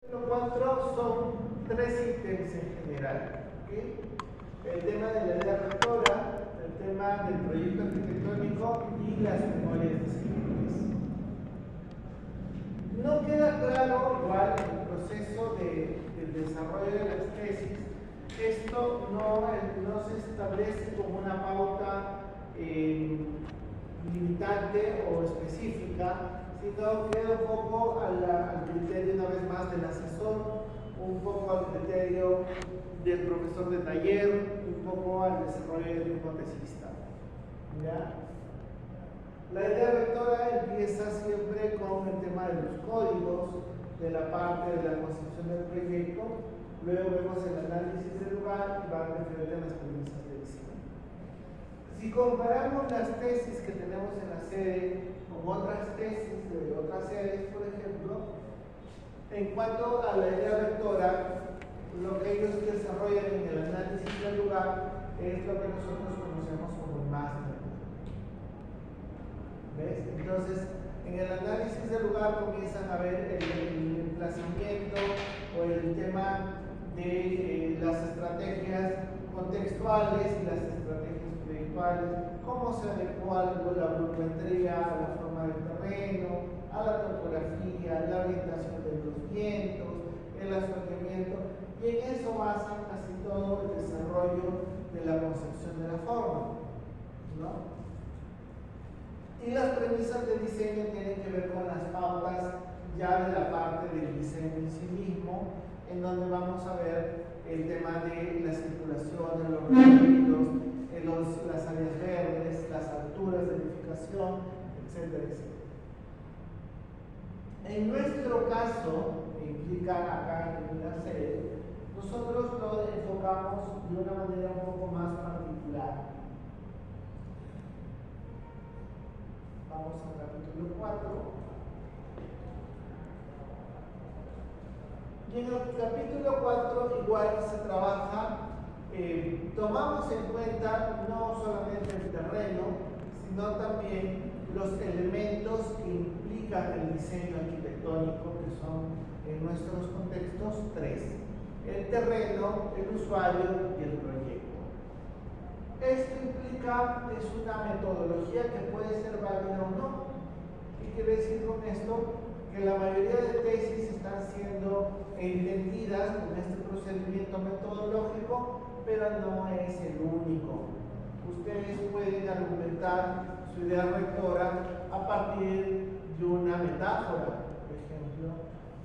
Los cuatro son tres ítems en general. ¿Okay? El tema de la idea rectora, el tema del proyecto arquitectónico y las memorias descriptivas. No queda claro igual el proceso del desarrollo de las tesis. Esto no se establece como una pauta limitante o específica, sino queda un poco al criterio, una vez más, del asesor, un poco al criterio del profesor de taller, un poco al desarrollo del mismo tesista. ¿Ya? La idea rectora empieza siempre con el tema de los códigos, de la parte de la concepción del proyecto, luego vemos el análisis del lugar y va referente a las premisas de diseño. Si comparamos las tesis que tenemos en la sede con otras tesis de otras sedes, por ejemplo, en cuanto a la idea rectora, lo que ellos desarrollan en el análisis del lugar es lo que nosotros conocemos como el máster. ¿Ves? Entonces, en el análisis del lugar comienzan a ver el emplazamiento o el tema de las estrategias contextuales y las estrategias proyectuales, cómo se adecua la volumetría a la forma del terreno, a la topografía, la orientación de los vientos, el asfaltamiento, y en eso basan casi todo el desarrollo de la concepción de la forma, ¿no? Y las premisas de diseño tienen que ver con las pautas ya de la parte del diseño en sí mismo, en donde vamos a ver el tema de la circulación, de los recorridos, las áreas verdes, las alturas de edificación, etcétera, etcétera. En nuestro caso, que implica acá en la sede, nosotros lo enfocamos de una manera un poco más particular. Vamos al capítulo 4. Y en el capítulo 4 igual se trabaja, tomamos en cuenta no solamente el terreno, sino también los elementos que implican el diseño arquitectónico, que son en nuestros contextos tres: el terreno, el usuario y el proyecto. Esto implica, es una metodología que puede ser válida o no. ¿Qué quiere decir con esto? Que la mayoría de tesis están siendo entendidas con este procedimiento metodológico, pero no es el único. Ustedes pueden argumentar su idea rectora a partir de una metáfora, por ejemplo,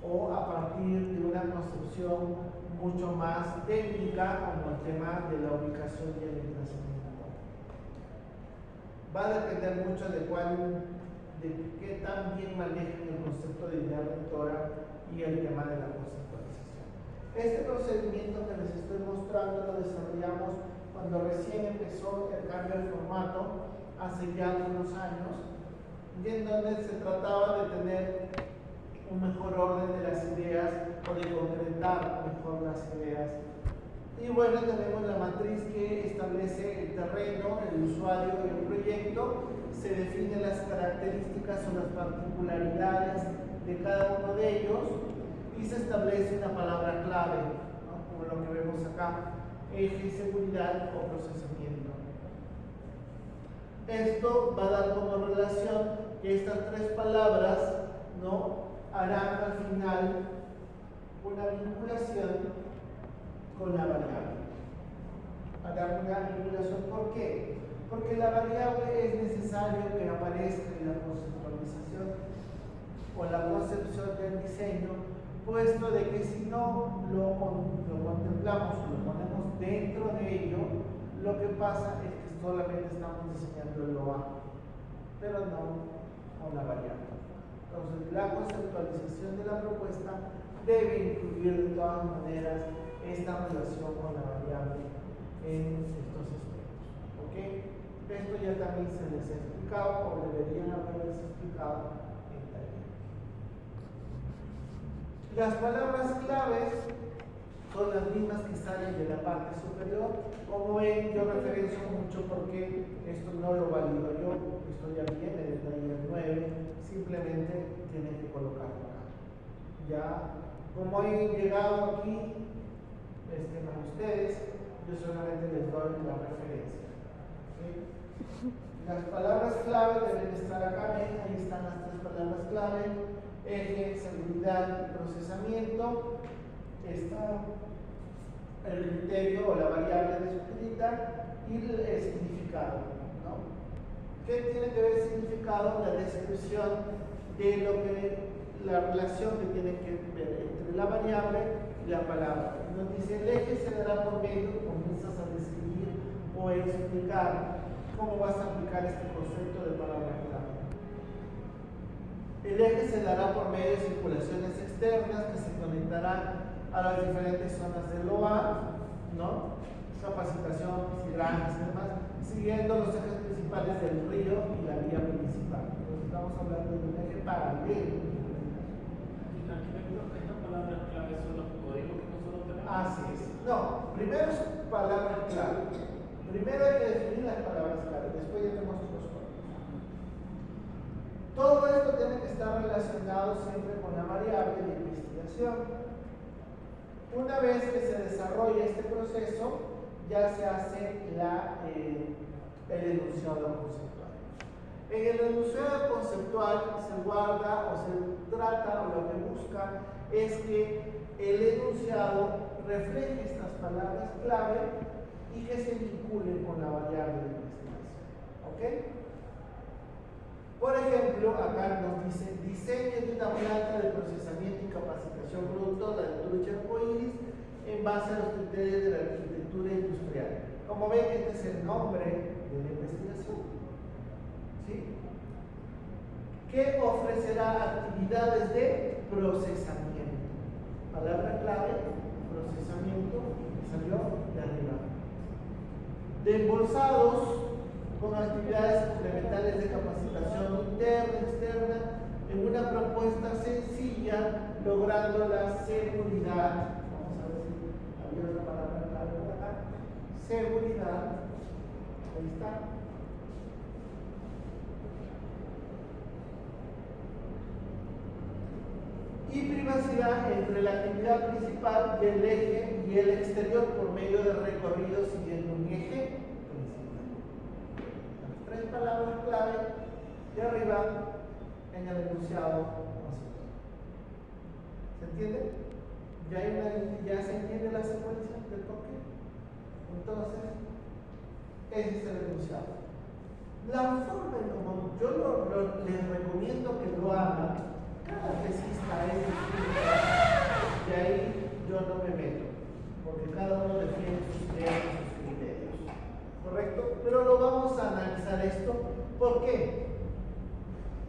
o a partir de una concepción mucho más técnica, como el tema de la ubicación y el emplazamiento. Va a depender mucho de qué tan bien manejan el concepto de idea rectora y el tema de la conceptualización. Este procedimiento que les estoy mostrando lo desarrollamos cuando recién empezó el cambio de formato, hace ya unos años, y en donde se trataba de tener un mejor orden de las ideas o de concretar mejor las ideas. Y bueno, tenemos la matriz que establece el terreno, el usuario y el proyecto. Se definen las características o las particularidades de cada uno de ellos y se establece una palabra clave, ¿no? Como lo que vemos acá: eje, seguridad o procesamiento. Esto va a dar como relación que estas tres palabras, ¿no?, harán al final una vinculación con la variable. Harán una vinculación, ¿por qué? Porque la variable es necesario que aparezca en la conceptualización o la concepción del diseño, puesto de que si no lo contemplamos o lo ponemos dentro de ello, lo que pasa es que solamente estamos diseñando el A, pero no con la variable. Entonces, la conceptualización de la propuesta debe incluir de todas maneras esta relación con la variable en estos aspectos. ¿Ok? Esto ya también se les ha explicado o deberían haberles explicado en taller. Las palabras claves son las mismas que salen de la parte superior. Como ven, yo referencio mucho porque esto no lo valido yo, esto ya viene del taller 9, simplemente tienen que colocarlo acá. Ya Como he llegado aquí, a ustedes, yo solamente les doy la referencia. ¿Sí? Las palabras clave deben estar acá, ¿ven? Ahí están las tres palabras clave: eje, seguridad y procesamiento. Está el criterio o la variable descrita y el significado, ¿no? ¿Qué tiene que ver el significado? La descripción de lo que, la relación que tiene que ver entre la variable y la palabra. Nos dice: el eje se dará por medio, comienzas a describir o a explicar cómo vas a aplicar este concepto de palabra clave. El eje se dará por medio de circulaciones externas que se conectarán a las diferentes zonas del LOA, ¿no? Capacitación, granjas y demás, siguiendo los ejes principales del río y la vía principal. Entonces estamos hablando de un eje paralelo. Estas palabras clave son los códigos que nosotros tenemos. Así es. No, primero es palabras clave. Primero hay que definir las palabras clave, después ya tenemos los códigos. Todo esto tiene que estar relacionado siempre con la variable de investigación. Una vez que se desarrolla este proceso, ya se hace el enunciado conceptual. En el enunciado conceptual se guarda o se trata, o lo que busca es que el enunciado refleje estas palabras clave y que se vincule con la variable de investigación. ¿Ok? Por ejemplo, acá nos dice: diseño de una planta de procesamiento y capacitación productora de trucha arcoíris en base a los criterios de la arquitectura industrial. Como ven, este es el nombre de la investigación. ¿Sí? Que ofrecerá actividades de procesamiento. Palabra clave: procesamiento, salió de arriba. De embolsados, con actividades complementarias de capacitación interna, externa, en una propuesta sencilla, logrando la seguridad. Vamos a ver si había otra palabra clave por acá. Seguridad. Ahí está. Y privacidad entre la actividad principal del eje y el exterior por medio de recorridos siguiendo un eje principal. Las tres palabras clave de arriba en el enunciado conceptual. ¿Se entiende? ¿Ya se entiende la secuencia del toque? Entonces, ese es el enunciado. La forma en como yo les recomiendo que lo hagan, cada tesista es distinto, y ahí yo no me meto, porque cada uno defiende sus ideas y sus criterios, ¿correcto? Pero lo vamos a analizar esto. ¿Por qué?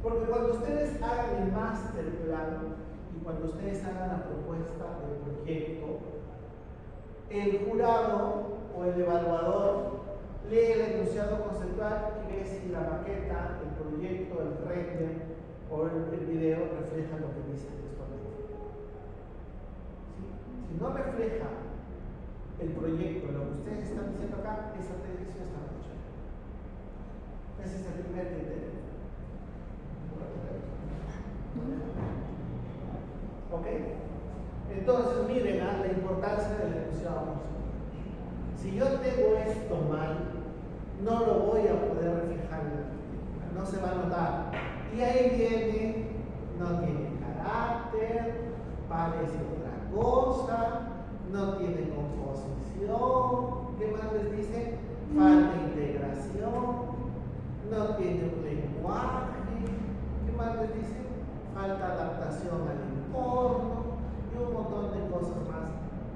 Porque cuando ustedes hagan el master plan y cuando ustedes hagan la propuesta del proyecto, el jurado o el evaluador lee el enunciado conceptual y ve si la maqueta, el proyecto, el render o el video refleja lo que dice textualmente. ¿Sí? Si no refleja el proyecto, lo que ustedes están diciendo acá, esa tesis no está mucha. Ese es el primer criterio. ¿Ok? Entonces, miren la importancia del enunciado conceptual. Si yo tengo esto mal, no lo voy a poder reflejar en la película, no se va a notar. Y ahí viene: no tiene carácter, parece otra cosa, no tiene composición. ¿Qué más les dice? Falta integración, no tiene un lenguaje. ¿Qué más les dice? Falta adaptación al entorno y un montón de cosas más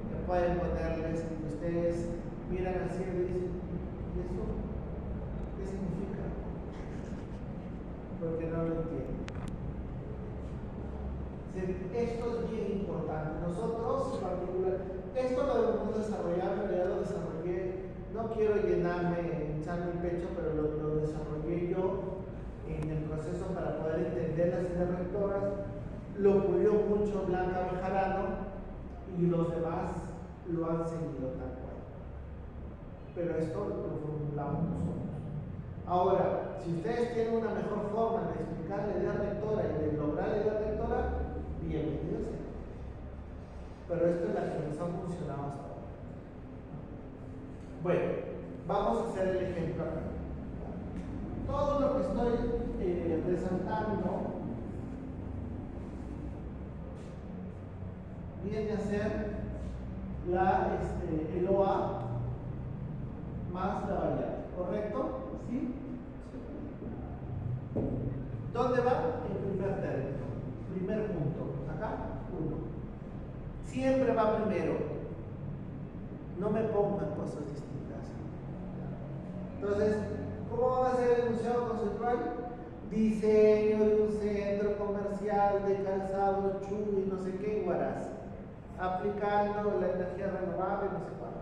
que pueden ponerles. Ustedes miran al cielo y dicen: ¿y eso qué significa? Porque no lo entienden. Esto es bien importante. Nosotros, en particular, esto lo debemos desarrollar, pero ya lo desarrollé. No quiero llenarme, echarme el pecho, pero lo desarrollé yo en el proceso para poder entender las ideas rectoras. Lo pulió mucho Blanca Bejarano y los demás lo han seguido tal cual. Pero esto lo formulamos nosotros. Ahora, si ustedes tienen una mejor forma de explicar la idea rectora y de lograr la idea rectora, bienvenidos. pero esto es la que nos ha funcionado hasta ahora. Bueno, vamos a hacer el ejemplo acá. Todo lo que estoy resaltando viene a ser el OA más la variable, ¿correcto? ¿Sí? ¿Dónde va? En primer término, primer punto, acá, 1. Siempre va primero. No me pongan cosas distintas. Entonces, ¿cómo va a ser el enunciado conceptual? Diseño de un centro comercial de calzado, Chuy, no sé qué, Huaraz, aplicando la energía renovable, no sé cuánto.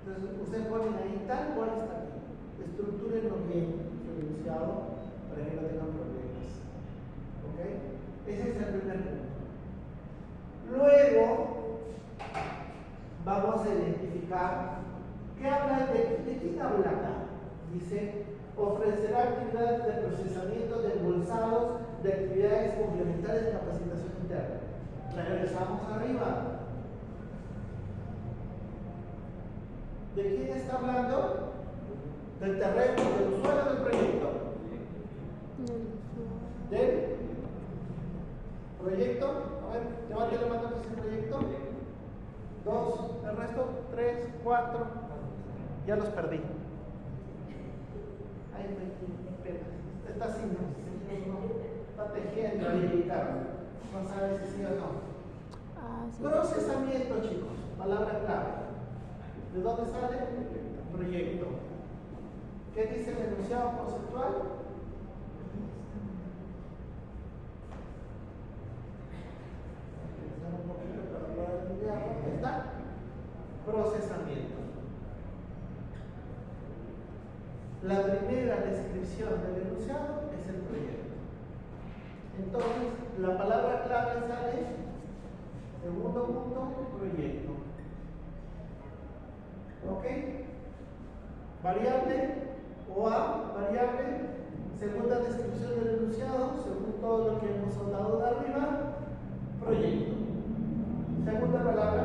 Entonces, ustedes ponen ahí tal cual está aquí. Estructúrenlo bien, el enunciado, para que no tengan problemas. ¿Ok? Ese es el primer punto. Luego, vamos a identificar qué habla de quién habla acá. Dice, ofrecerá actividades de procesamiento de embolsados de actividades complementarias de capacitación interna. Regresamos arriba. ¿De quién está hablando? Del terreno, del usuario del proyecto. ¿Del proyecto? A ver, levante la mano que es el proyecto. 2, el resto, 3, 4. Ya los perdí. Ay, me pena. Está así, ¿no? Está tejiendo ahí, Carlos. No sabe si sí o no. Sí. Procesamiento, chicos. Palabra clave. ¿De dónde sale? Proyecto. ¿Qué dice el enunciado conceptual? Un poquito para poder limpiarlo. Ahí está. Procesamiento. La primera descripción del enunciado es el proyecto. Entonces, la palabra clave sale, segundo punto, proyecto. ¿Ok? Variable, OA, variable, segunda descripción del enunciado, según todo lo que hemos hablado de arriba, proyecto. Segunda palabra,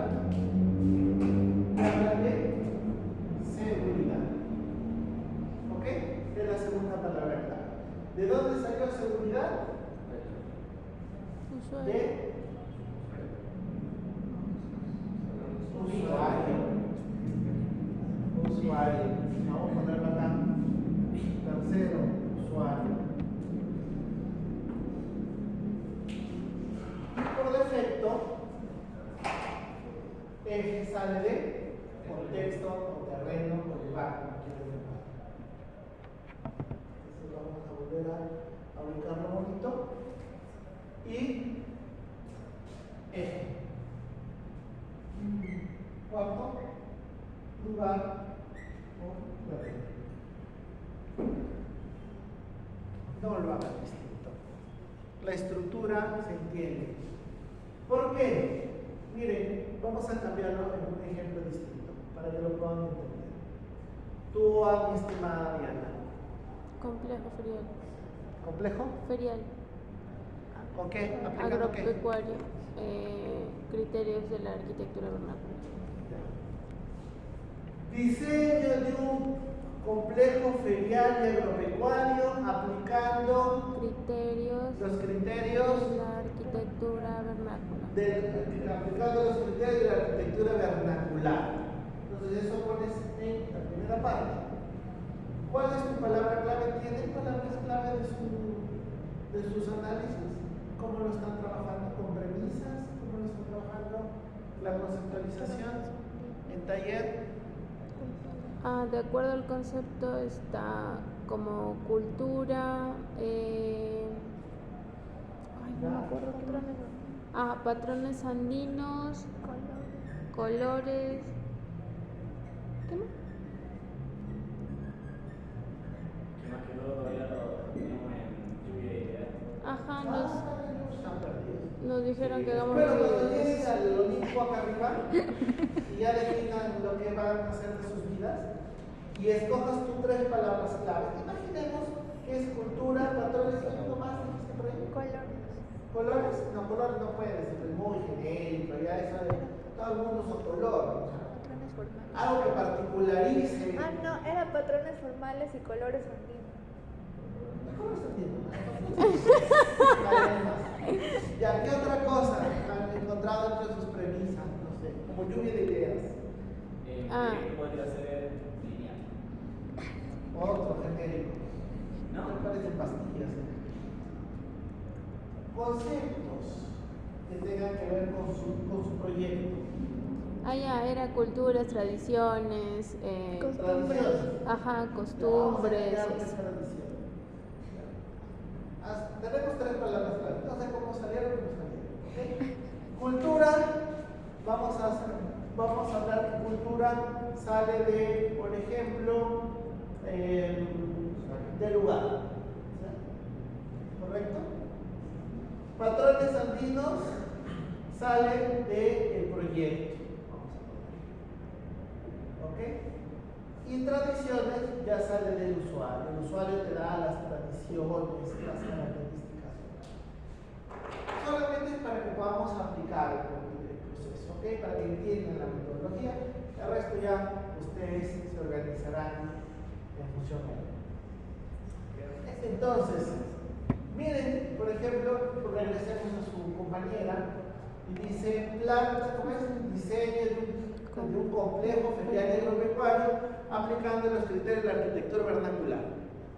habla de seguridad. ¿Ok? Es la segunda palabra clave. ¿De dónde salió seguridad? De usuario. Vamos a ponerlo acá. Tercero, usuario. Y por defecto, eje sale de contexto, o terreno, o lugar, como quieran llamar. Entonces vamos a volver a ubicarlo bonito. Y eje. Cuarto, lugar o terreno. No lo hagan distinto. La estructura se entiende. ¿Por qué? Miren, vamos a cambiarlo en un ejemplo distinto para que lo puedan entender. Tú, mi estimada Diana. Complejo ferial. ¿Complejo? Ferial. ¿Con qué? ¿Aplicando qué? Agropecuario. Criterios de la arquitectura vernácula. Diseño de un complejo ferial y agropecuario aplicando los criterios de la arquitectura vernácula. Aplicando los criterios de la arquitectura vernacular. Entonces eso pones en la primera parte. ¿Cuál es tu palabra clave? ¿Tienen palabras clave de sus análisis? ¿Cómo lo están trabajando? ¿Con premisas? ¿Cómo lo están trabajando? ¿La conceptualización en taller? De acuerdo al concepto está como cultura, no me acuerdo qué era. Patrones andinos, colores, ¿qué más? Más que todo todavía lo tenemos en lluvia de ideas. Ajá, nos dijeron que hagamos bueno, cuando videos. lleguen al Olimpo acá arriba y ya definan lo que van a hacer de sus vidas y escojas tú 3 palabras clave. Imaginemos que es cultura, patrones, ¿algo más dijiste por ahí? Colores. ¿Colores? No, colores no puedes, es muy genérico, ya eso de todo el mundo usa color. Patrones formales. Algo que particularice. Ah, no, eran patrones formales y colores andinos. ¿Cómo está entiendo? Ya, ¿qué otra cosa han encontrado entre sus premisas? No sé, como lluvia de ideas. Podría ser lineal. Otro genérico. No. Me parecen pastillas. Conceptos que tengan que ver con su proyecto. Ah, ya, era culturas, tradiciones, Costumbres. ajá, Ya, costumbres. vamos a crear tradición. Tenemos tres palabras clave. No sé cómo salieron, pero salieron. ¿Okay? Cultura, vamos a hablar que cultura sale de, por ejemplo, del lugar. ¿Sí? ¿Correcto? Patrones andinos salen del proyecto. ¿Ok? Y tradiciones ya sale del usuario. El usuario te da las tradiciones, las características. Solamente es para que podamos aplicar el proceso, ¿ok? Para que entiendan la metodología. El resto ya ustedes se organizarán en función de ello. Entonces, miren, por ejemplo, regresemos a su compañera y dice plan, ¿cómo es? Diseño de un complejo ferial agropecuario aplicando los criterios de la arquitectura vernacular.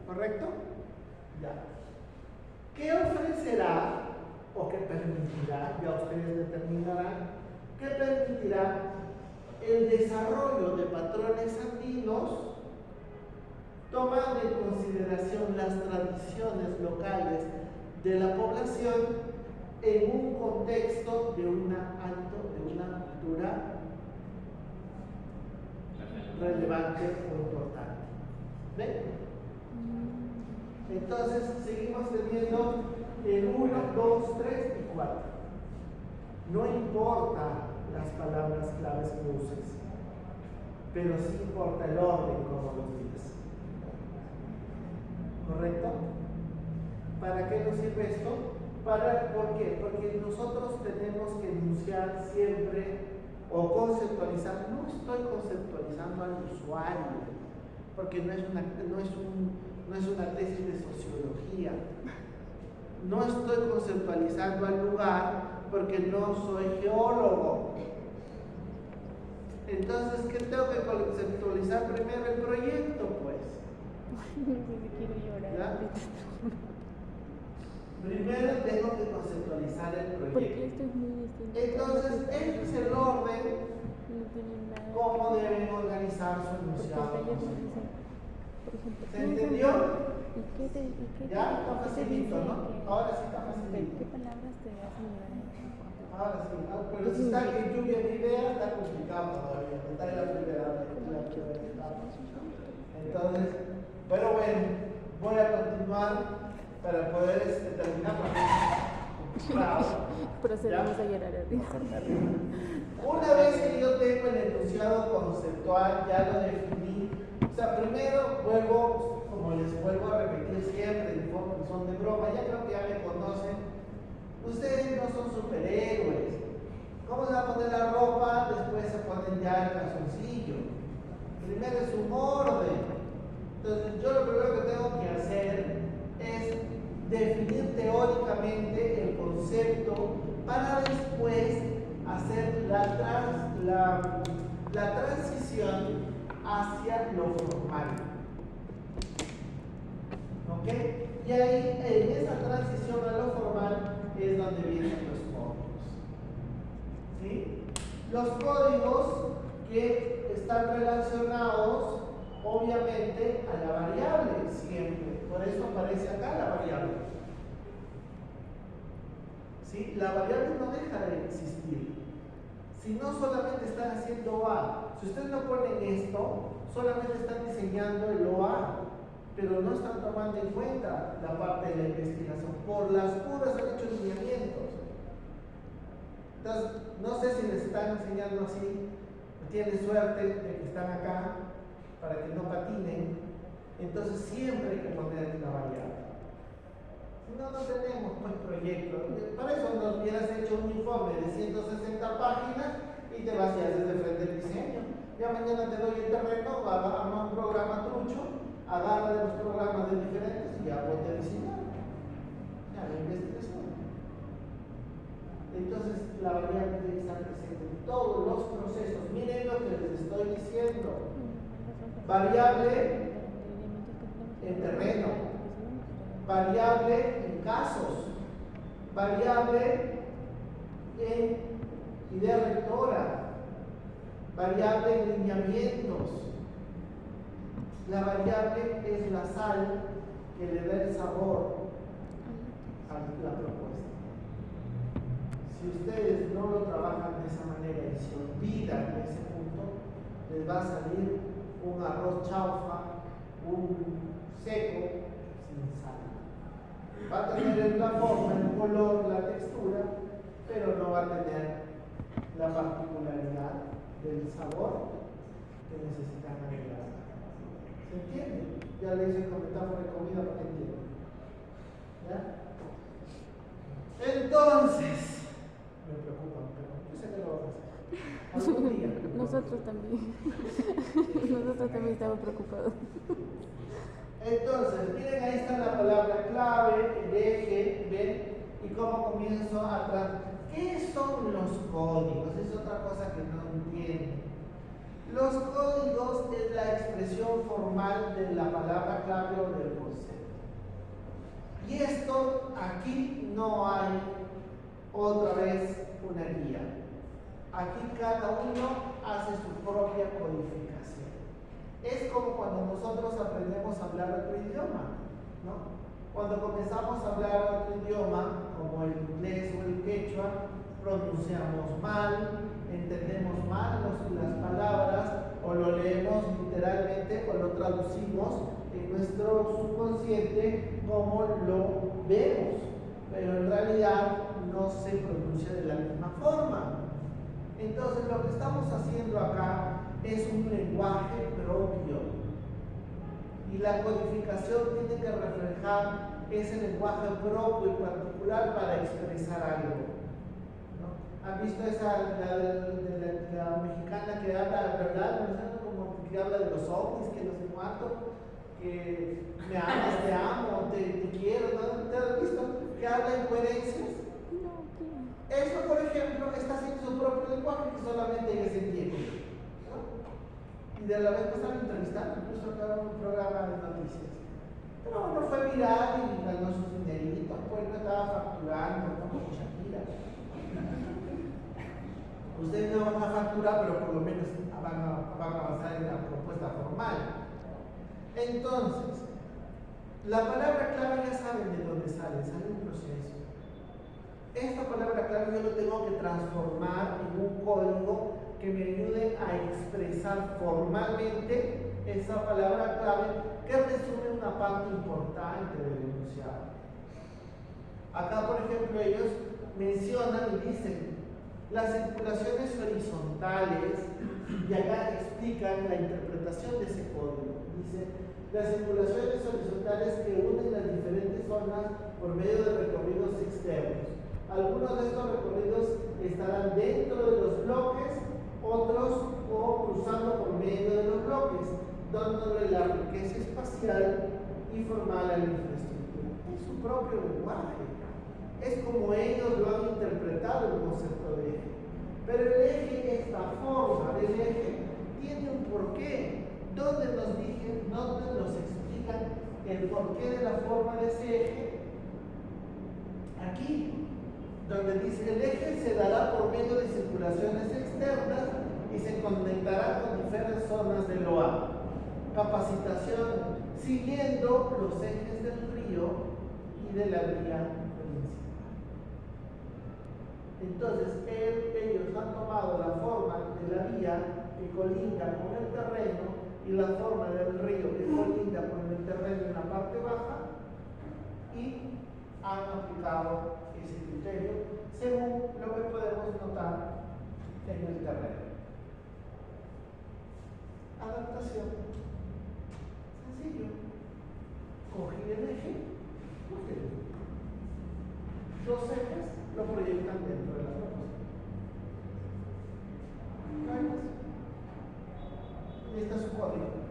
¿Correcto? Ya. ¿Qué ofrecerá o qué permitirá? Ya ustedes determinarán. ¿Qué permitirá el desarrollo de patrones andinos tomando en consideración las tradiciones locales de la población en un contexto de una cultura relevante o importante? ¿Ven? Entonces seguimos teniendo el 1, 2, 3 y 4. No importa las palabras claves que uses, pero sí importa el orden como los dices. ¿Correcto? ¿Para qué nos sirve esto? ¿Por qué? Porque nosotros tenemos que enunciar siempre o conceptualizar. No estoy conceptualizando al usuario, porque no es una tesis de sociología. No estoy conceptualizando al lugar, porque no soy geólogo. Entonces, ¿qué tengo que conceptualizar primero? El proyecto, pues. Quiero llorar. ¿Ya? Primero tengo que conceptualizar el Porque proyecto. esto es muy distinto. Entonces, este es el orden No tiene nada. cómo deben organizar su Porque enunciado. hasta ellos me dicen, por ejemplo, ¿Se entendió? ¿Y qué te Ya está facilito, dice ¿no? que- Ahora sí está facilito. ¿Qué palabras te hacen llorar? Ahora sí, pero si está en lluvia de ideas, está complicado todavía. Está en la primera etapa. Entonces, pero bueno, voy a continuar para poder terminar porque bravo. Procedemos a llorar. Una vez que yo tengo el enunciado conceptual, ya lo definí. O sea, primero vuelvo, como les vuelvo a repetir siempre, en forma de son de broma, ya creo que ya me conocen. Ustedes no son superhéroes. ¿Cómo se va a poner la ropa? Después se ponen ya el calzoncillo. Primero es un orden. Entonces, yo lo primero que tengo que hacer es definir teóricamente el concepto para después hacer la transición hacia lo formal. ¿Ok? Y ahí, en esa transición a lo formal, es donde vienen los códigos. ¿Sí? Los códigos que están relacionados, obviamente, a la variable, siempre. Por eso aparece acá la variable. ¿Sí? La variable no deja de existir. Si no, solamente están haciendo A. Si ustedes no ponen esto, solamente están diseñando el OA, pero no están tomando en cuenta la parte de la investigación. Por las puras han hecho lineamientos. Entonces, no sé si les están enseñando así. Tienen suerte de que están acá para que no patinen. Entonces, siempre hay que poner la variable. Si no, no tenemos pues proyecto. Para eso nos hubieras hecho un informe de 160 páginas y te vacías desde frente del diseño. Ya mañana te doy el terreno, arma un programa trucho, agarra de los programas de diferentes y ya ponte a diseñar. Ya la investigación. Entonces, la variable tiene que estar presente en todos los procesos. Miren lo que les estoy diciendo. Variable en terreno, variable en casos, variable en idea rectora, variable en lineamientos. La variable es la sal que le da el sabor a la propuesta. Si ustedes no lo trabajan de esa manera y se olvidan de ese punto, les va a salir un arroz chaufa, un seco, sin sal. Va a tener la forma, el color, la textura, pero no va a tener la particularidad del sabor que necesitan agregar. ¿Se entiende? Ya le hice con metáfora de comida para que entiendan. ¿Ya? Entonces, me preocupa, pero yo sé que lo vas a hacer. Algún día. Nosotros también. Nosotros también estamos preocupados. Entonces, miren, ahí está la palabra clave, el eje, ¿ven? Y cómo comienzo a tratar. ¿Qué son los códigos? Es otra cosa que no entienden. Los códigos es la expresión formal de la palabra clave o del concepto. Y esto, aquí no hay otra vez una guía. Aquí cada uno hace su propia codificación. Es como cuando nosotros aprendemos a hablar otro idioma, ¿no? Cuando comenzamos a hablar otro idioma, como el inglés o el quechua, pronunciamos mal, entendemos mal las palabras, o lo leemos literalmente o lo traducimos en nuestro subconsciente como lo vemos, pero en realidad no se pronuncia de la misma forma. Entonces lo que estamos haciendo acá es un lenguaje propio y la codificación tiene que reflejar ese lenguaje propio y particular para expresar algo. ¿Han visto esa, la mexicana que habla, verdad? ¿No? Como que habla de los ovnis, que no sé cuánto, que me amas, te amo, te quiero, ¿no? ¿Te has visto? Que habla en coherencias. Eso, por ejemplo, está haciendo su propio lenguaje que solamente ella se entiende, ¿no? Y de la vez que estaban entrevistando, incluso acá en un programa de noticias. Pero bueno, fue viral y ganó sus dineritos, pues no estaba facturando, ¿no? Como Shakira. Ustedes no van a facturar, pero por lo menos van a avanzar en la propuesta formal. Entonces, la palabra clave ya saben de dónde sale un proceso. Esta palabra clave yo lo tengo que transformar en un código que me ayude a expresar formalmente esa palabra clave que resume una parte importante del enunciado. Acá, por ejemplo, ellos mencionan y dicen las circulaciones horizontales, y acá explican la interpretación de ese código. Dice, las circulaciones horizontales que unen las diferentes zonas por medio de recorridos externos. Algunos de estos recorridos estarán dentro de los bloques, otros o cruzando por medio de los bloques, dándole la riqueza espacial y formal a la infraestructura. Es su propio lenguaje. Es como ellos lo han interpretado el concepto de eje. Pero el eje, esta forma del eje, tiene un porqué. ¿Dónde nos explican el porqué de la forma de ese eje? Aquí, donde dice el eje se dará por medio de circulaciones externas y se conectará con diferentes zonas del OA. Capacitación, siguiendo los ejes del río y de la vía. Entonces, ellos han tomado la forma de la vía que colinda con el terreno y la forma del río que colinda con el terreno en la parte baja y han aplicado ese criterio según lo que podemos notar en el terreno. Adaptación. Sencillo. Cogí el eje, los ejes lo proyectan dentro de la propuesta. código.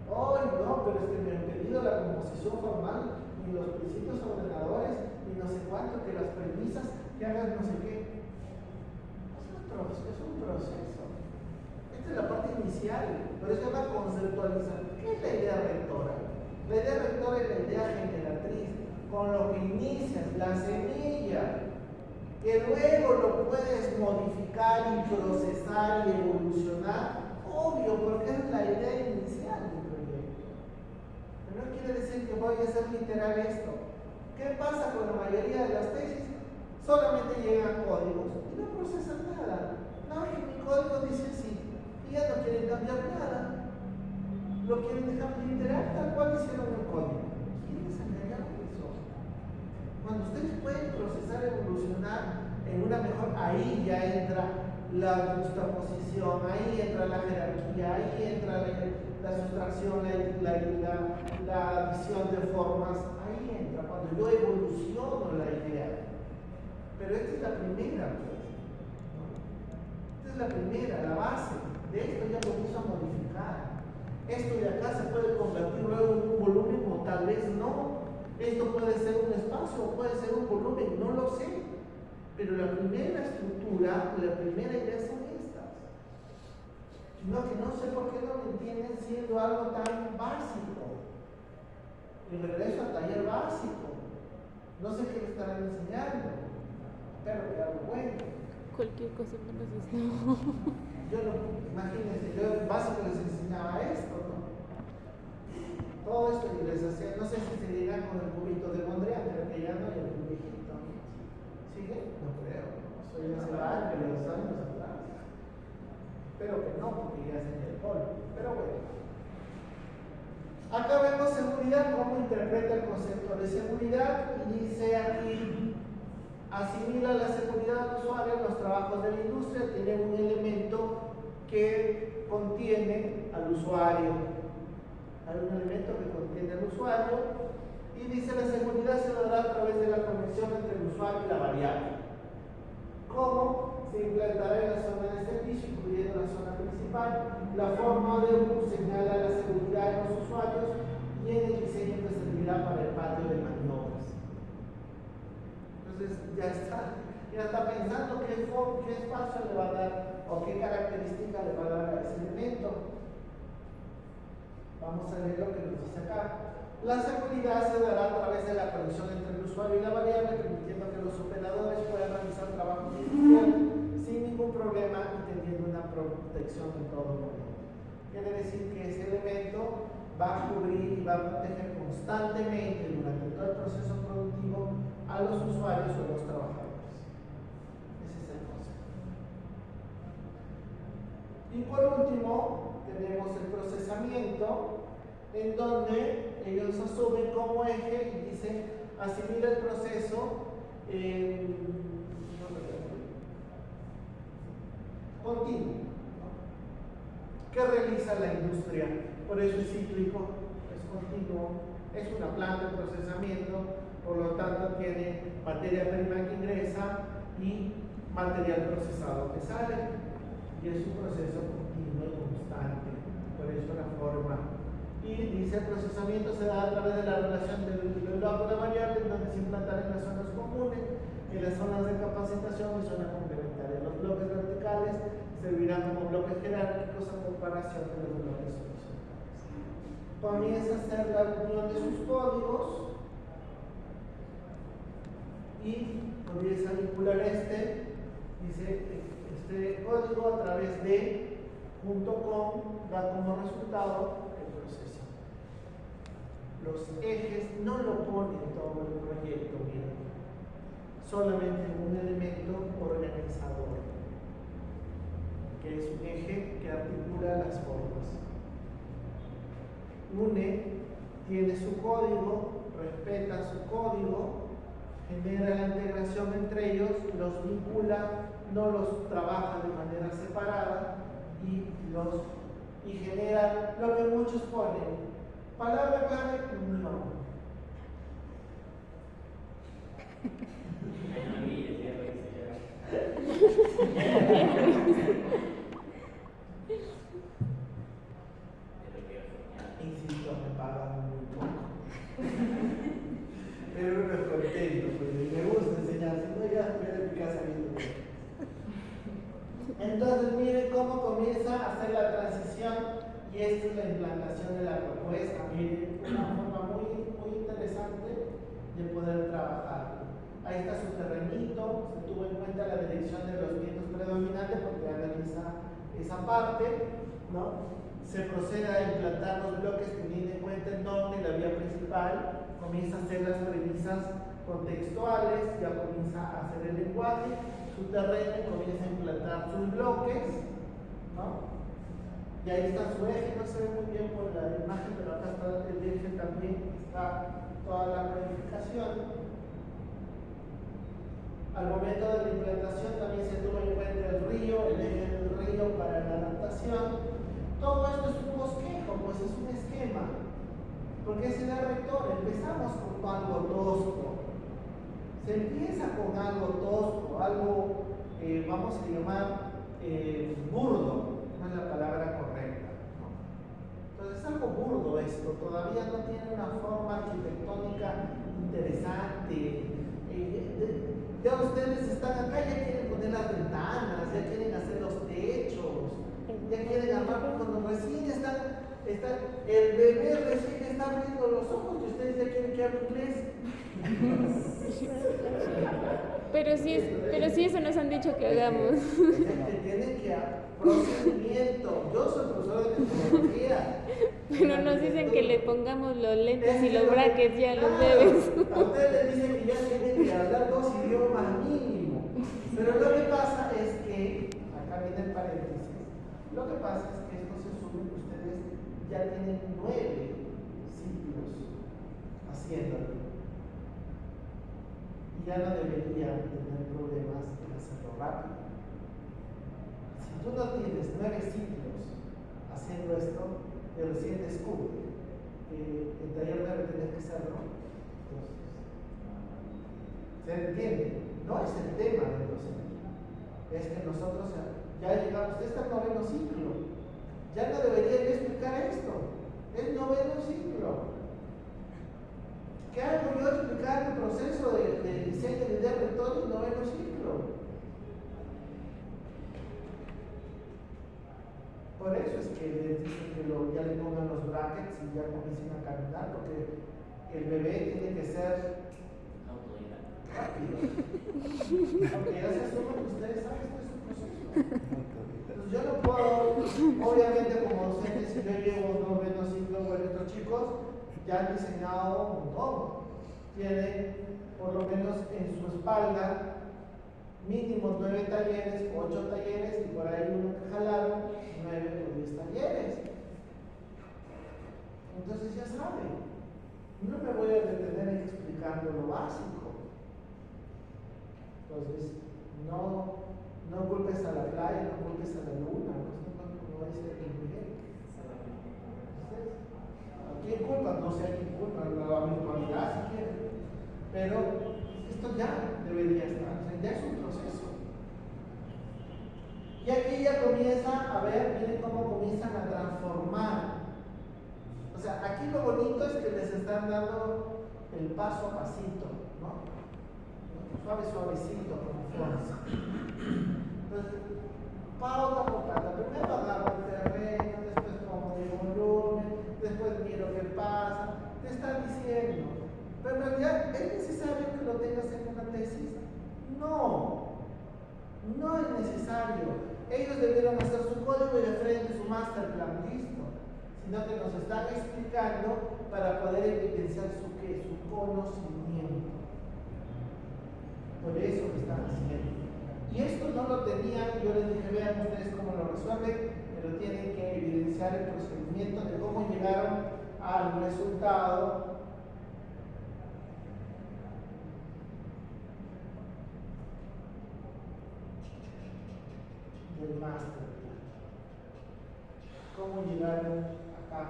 Ay, no, pero es que me han pedido la composición formal y los principios ordenadores y no sé cuánto, que las premisas, que hagas no sé qué. Es un proceso. Esta es la parte inicial, por eso es la conceptualización. ¿Qué es la idea rectora? La idea rectora es la idea generatriz, con lo que inicias, la semilla, que luego lo puedes modificar y procesar y evolucionar, obvio, porque es la idea inicial del proyecto. Pero no quiere decir que voy a hacer literal esto. ¿Qué pasa con la mayoría de las tesis? Solamente llegan códigos y no procesan nada. No, que mi código dice así y ya no quieren cambiar nada. Lo quieren dejar literal tal cual hicieron el código. ¿Quiénes engañaron eso? Cuando ustedes pueden procesar, evolucionar en una mejor, ahí ya entra la justaposición, ahí entra la jerarquía, ahí entra la sustracción, la visión de formas, ahí entra cuando yo evoluciono la idea. Pero esta es la primera, pues. Esta es la primera, la base. De esto ya lo empiezo a modificar. Esto de acá se puede convertir luego en un volumen o tal vez no. Esto puede ser un espacio o puede ser un volumen, no lo sé. Pero la primera estructura, la primera idea son estas. No, que no sé por qué no lo entienden siendo algo tan básico. Y regreso al taller básico. No sé qué le estarán enseñando. Espero que algo bueno. Cualquier cosa menos esto. Yo no, imagínense, yo en básico les enseñaba esto, ¿no? Todo esto y les hacía, no sé si se dirán con el cubito de Mondrian, pero que ya no hay el viejito. ¿Sigue? No creo. Eso ya se va de los años atrás. Espero que no, porque ya se el polvo. Pero bueno. Acá vemos seguridad, cómo interpreta el concepto de seguridad, y dice aquí: asimila la seguridad del usuario en los trabajos de la industria, tiene un elemento que contiene al usuario. Hay un elemento que contiene al usuario, y dice: la seguridad se dará a través de la conexión entre el usuario y la variable. ¿Cómo? Se implantará en la zona de servicio, incluyendo la zona principal. La forma de uso señala la seguridad de los usuarios y en el diseño que servirá para el patio de maniobras. Entonces ya está pensando qué espacio le va a dar o qué característica le va a dar a ese elemento. Vamos a leer lo que nos dice acá. La seguridad se dará a través de la conexión entre el usuario y la variable, permitiendo que los operadores puedan realizar trabajo industrial sin ningún problema y teniendo una protección en todo momento. Quiere decir que ese elemento va a cubrir y va a proteger constantemente durante todo el proceso productivo a los usuarios o los trabajadores. Ese es el concepto. Y por último, tenemos el procesamiento, en donde ellos asumen como eje y dicen: asimila el proceso continuo, ¿no?, que realiza la industria. Por eso es cíclico, es continuo, es una planta de procesamiento, por lo tanto tiene materia prima que ingresa y material procesado que sale, y es un proceso continuo y constante. Por eso la forma. Y dice: el procesamiento se da a través de la relación del bloque de variable, donde se implantarán en las zonas comunes, en las zonas de capacitación y zonas complementarias. Los bloques verticales servirán como bloques jerárquicos a comparación de los bloques horizontales. Comienza a hacer la unión de sus códigos y comienza a vincular dice, este código a través de, junto con, da como resultado el proceso. Los ejes no lo pone todo el proyecto, miren, solamente un elemento organizador, que es un eje que articula las formas. UNE tiene su código, respeta su código, genera la integración entre ellos, los vincula, no los trabaja de manera separada y genera lo que muchos ponen. Palabra clave: unión. a hacer la transición y esta es la implantación de la propuesta. Miren, una forma muy interesante de poder trabajar. Ahí está su terrenito, se tuvo en cuenta la dirección de los vientos predominantes porque analiza esa parte, ¿no? Se procede a implantar los bloques teniendo en cuenta el nombre y la vía principal, comienza a hacer las premisas contextuales, ya comienza a hacer el lenguaje, su terreno comienza a implantar sus bloques, ¿no? Y ahí está su eje, no se ve muy bien por la imagen, pero acá está el eje también, está toda la planificación. Al momento de la implantación también se tuvo en cuenta el río, el eje del río para la adaptación. Todo esto es un bosquejo, pues es un esquema. Porque se da rector, empezamos con algo tosco. Se empieza con algo tosco, algo, vamos a llamar, burdo, no es la palabra correcta, ¿no? Entonces es algo burdo esto, todavía no tiene una forma arquitectónica interesante. Ya ustedes están acá, ya quieren poner las ventanas, ya quieren hacer los techos, ya quieren armar, cuando recién están, el bebé recién está abriendo los ojos y ustedes ya quieren que hable inglés. Pero sí eso nos han dicho que hagamos. Que tienen que procedimiento. Yo soy profesor de tecnología. Pero nos dicen que le pongamos los lentes y los brackets ya a los bebés. A ustedes les dicen que ya tienen que hablar 2 idiomas mínimo. Pero lo que pasa es que, acá viene el paréntesis, lo que pasa es que esto se asume que ustedes ya tienen 9 ciclos haciéndolo. Y ya no deberían tener problemas en hacerlo rápido. Si tú no tienes 9 ciclos haciendo esto, y recién descubre que el taller debe tener que hacerlo, entonces, ¿se entiende? No es el tema del docente, es que nosotros ya llegamos, este es el 9º ciclo, ya no debería yo explicar esto, es 9º ciclo. ¿Qué hago yo explicar el proceso de diseño de idea rector en 9º ciclo? Por eso es que les dicen que ya le pongan los brackets y ya comiencen a caminar, porque el bebé tiene que ser rápido. Aunque ya se asume que ustedes saben que es un proceso. Entonces yo no puedo, obviamente como docente, si yo llevo 9º ciclo, bueno, estos chicos ya han diseñado un montón. Tienen por lo menos en su espalda mínimo 9 talleres, 8 talleres y por ahí uno que jalaron 9 o 10 talleres. Entonces ya saben, no me voy a detener explicando lo básico. Entonces, no culpes a la playa, no culpes a la luna, como dice el Miguel. ¿A quién culpa? No sé a quién culpa, la virtualidad si quieren. Pero esto ya debería estar, o sea, ya es un proceso. Y aquí ya comienza a ver, miren cómo comienzan a transformar. O sea, aquí lo bonito es que les están dando el paso a pasito, ¿no? Suavecito, con fuerza. Entonces, pauta por pauta. Primero agarro el terreno, después como de volumen, después miro qué pasa. Te están diciendo. Pero en realidad, ¿es necesario que lo tengas en una tesis? No es necesario. Ellos debieron hacer su código y de frente su master plan, listo. Sino que nos están explicando para poder evidenciar su conocimiento. Por eso lo están haciendo. Y esto no lo tenían, yo les dije, vean ustedes cómo lo resuelven, pero tienen que evidenciar el procedimiento de cómo llegaron al resultado del master plan. ¿Cómo llegaron acá?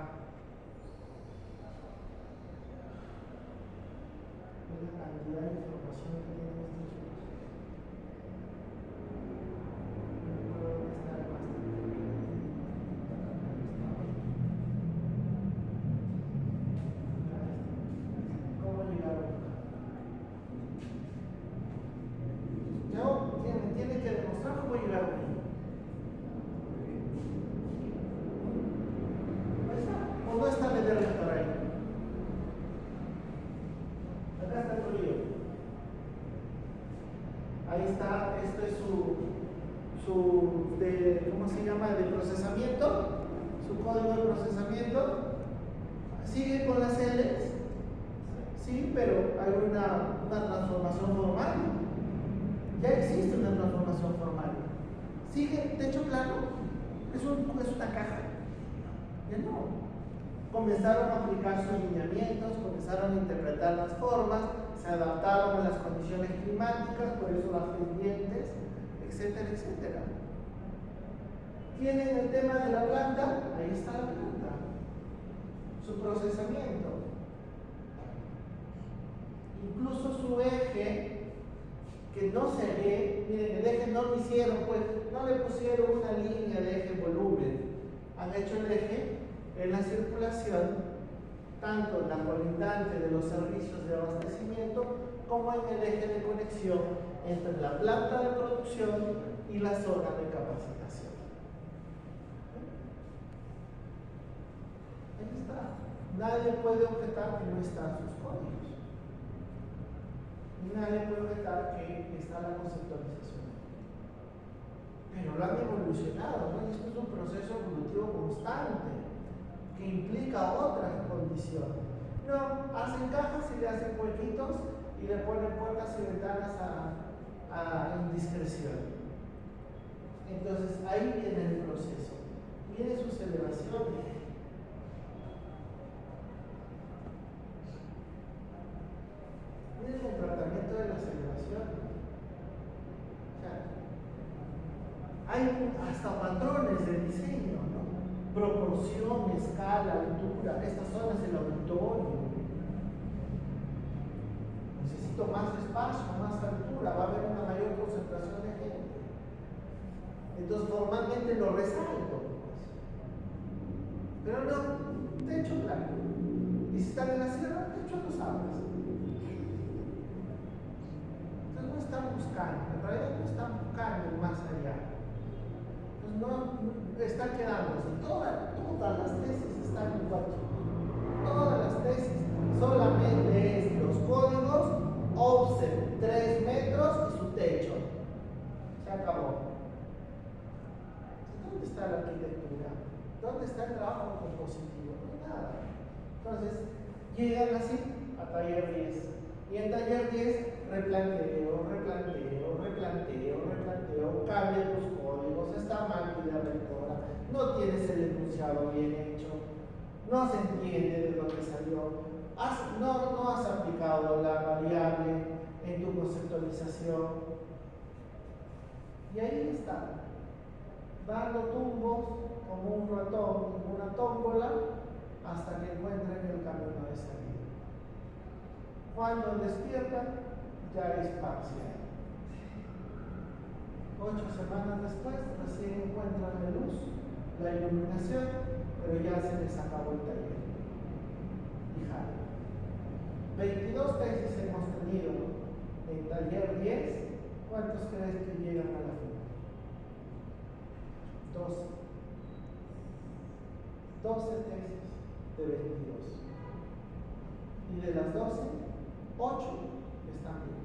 La cantidad de información que tienen estos chicos. No puedo estar más. ¿Cómo llegaron acá? No, tienen que demostrar cómo llegaron ahí. ¿cómo se llama? De procesamiento, su código de procesamiento, sigue con las L's, sí, pero hay una transformación formal. Ya existe una transformación formal. Sigue techo plano, es una caja. Ya no. Comenzaron a aplicar sus lineamientos, comenzaron a interpretar las formas, se adaptaron a las condiciones climáticas, por eso las pendientes, etcétera, etcétera. Tienen el tema de la planta, ahí está la planta, su procesamiento, incluso su eje, que no se ve. Miren, el eje no lo hicieron, pues, no le pusieron una línea de eje volumen, han hecho el eje en la circulación, tanto en la colindante de los servicios de abastecimiento como en el eje de conexión entre la planta de producción y la zona de capacitación. Ahí está. Nadie puede objetar que no están sus códigos. Nadie puede objetar que está la conceptualización. Pero lo han evolucionado, ¿no? Esto es un proceso evolutivo constante que implica otras condiciones. No, hacen cajas y le hacen huequitos y le ponen puertas y ventanas a indiscreción. Entonces ahí viene el proceso, viene su celebración. Miren el tratamiento de la celebración. O sea, hay hasta patrones de diseño, ¿no? Proporción, escala, altura. Esta zona es el auditorio. Necesito más espacio, más altura, va a haber una mayor concentración de gente. Entonces formalmente lo resalto. Pero no, techo plano. Y si están en la sierra, techo a los árboles. Entonces no están buscando, en realidad no están buscando más allá. Entonces no están quedándose. Todas las tesis están igual. Todas las tesis solamente es los códigos, offset 3 metros y su techo. Se acabó. ¿Dónde está la arquitectura? ¿Dónde está el trabajo compositivo? No hay nada. Entonces, llegan así a taller 10. Y en taller 10, replanteo, cambia tus códigos, está mal tu rectora, no tienes el enunciado bien hecho, no se entiende de dónde salió, no has aplicado la variable en tu conceptualización. Y ahí está, dando tumbos como un ratón en una tómbola hasta que encuentren el camino de salida. Cuando despiertan, ya es parcial. 8 semanas después, recién encuentran la luz, la iluminación, pero ya se les acabó el taller. Fijaros, 22 tesis hemos tenido en taller 10. ¿Cuántos crees que llegan a la final? 12. 12 tesis de 22. Y de las 12, 8 están bien.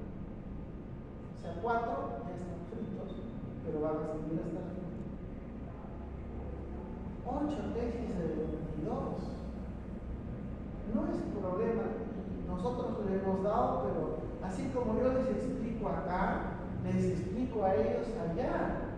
O sea, 4 ya están fritos, pero van a seguir hasta el final. 8 tesis de 22. No es problema, nosotros le hemos dado, pero así como yo les explico acá, les explico a ellos allá.